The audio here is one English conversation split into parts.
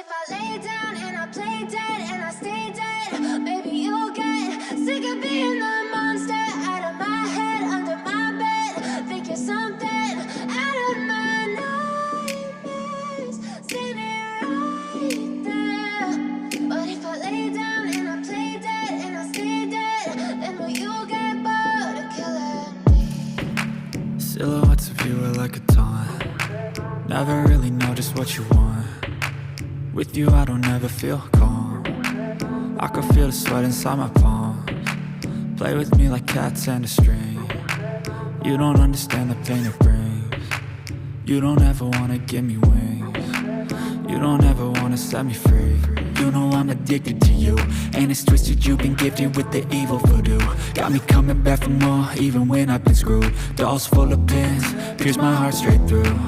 if I lay down and I play dead and I stay dead, maybe you'll get sick of being the monster out of my head, under my bed. Think you're something out of my nightmares, standing right there. But if I lay down and I play dead and I stay dead, then will you get bored of killing me? Silhouettes of you are like a taunt. Never really know just what you want. With you I don't ever feel calm. I can feel the sweat inside my palms. Play with me like cats and a string. You don't understand the pain it brings. You don't ever wanna give me wings. You don't ever wanna set me free. You know I'm addicted to you, and it's twisted, you've been gifted with the evil voodoo. Got me coming back for more, even when I've been screwed. Dolls full of pins, pierce my heart straight through.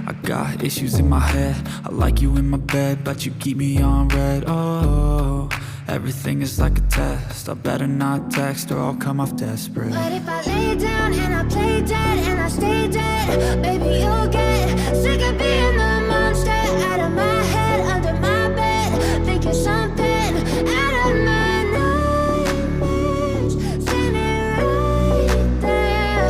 I got issues in my head, I like you in my bed, but you keep me on red. Oh, everything is like a test, I better not text or I'll come off desperate. But if I lay down and I play dead and I stay dead, maybe you'll get sick of being the monster out of my head, under my bed. Think you're something out of my nightmares, standing right there.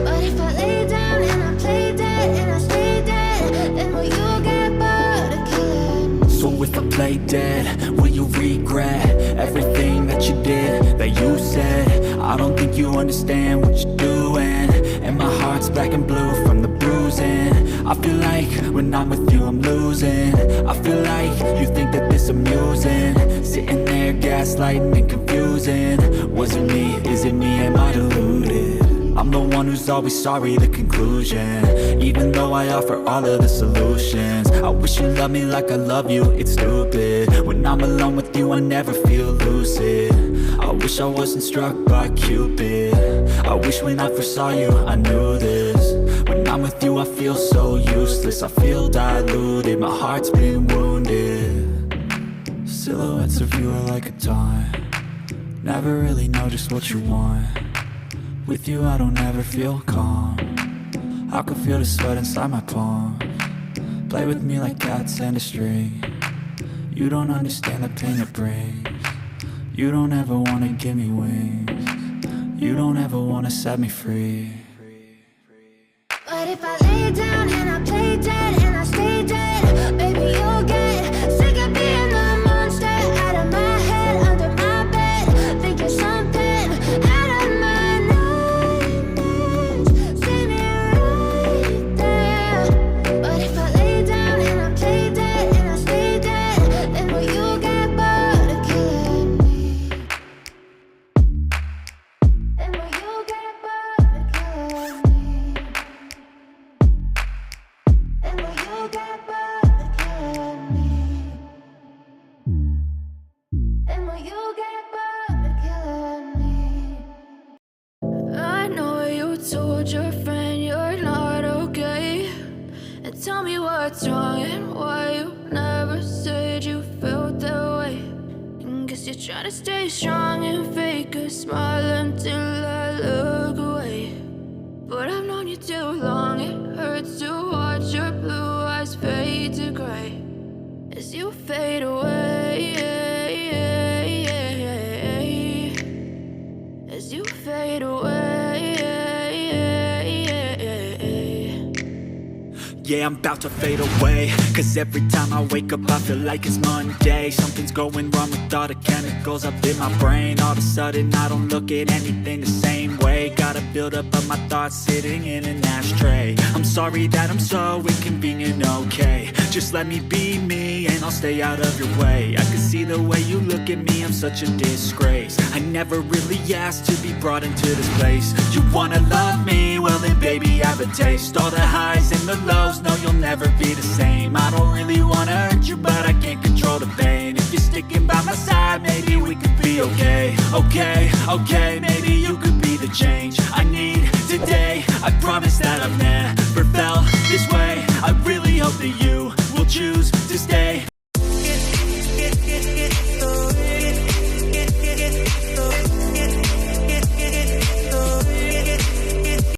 But if I lay down and I play dead and I stay dead, then will you get bored of killing me? So if I play dead, will you regret everything that you did, that you said? I don't think you understand what you're doing, and my heart's black and blue from the bruising. I feel like when I'm with you I'm losing. I feel like you think that this amusing, sitting there gaslighting and confusing. Was it me? Is it me? Am I deluded? I'm the one who's always sorry, the conclusion, even though I offer all of the solutions. I wish you loved me like I love you, it's stupid. When I'm alone with you I never feel lucid. I wish I wasn't struck by Cupid. I wish when I first saw you I knew this. When I'm with you I feel so useless, I feel diluted, my heart's been wounded. Silhouettes of you are like a taunt. Never really know just what you want. With you I don't ever feel calm. I can feel the sweat inside my palms. Play with me like cats and a string. You don't understand the pain it brings. You don't ever wanna give me wings. You don't ever wanna set me free. But if I lay down and I play dead and I stay dead, maybe you'll get sick of being the monster out of my head, under my bed. Think you're something out of my nightmares, standing right there. But if I lay down and I play dead and I stay dead, then will you get bored of killing me? Then will you get bored of killing me? And will you get bored of killing me? And will you get bored of killing me? I know you told your friend you're not okay, and tell me what's wrong and why you never said you felt that way. And guess you're trying to stay strong and fake a smile until I look away. But I've known you too long, it hurts to watch your blue eyes fade to gray as you fade away, as you fade away. Yeah, I'm about to fade away, cause every time I wake up I feel like it's Monday. Something's going wrong with all the chemicals up in my brain. All of a sudden I don't look at anything the same way. Got a buildup of my thoughts sitting in an ashtray. I'm sorry that I'm so inconvenient, okay. Just let me be me and I'll stay out of your way. I can see the way you look at me, I'm such a disgrace. I never really asked to be brought into this place. You wanna love me? Well then baby I have a taste. All the highs and the lows, no you'll never be the same. I don't really wanna hurt you but I can't control the pain. If you're sticking by my side maybe we could be okay. Okay, maybe you could be the change I need today. I promise that I've never felt this way. I really hope that you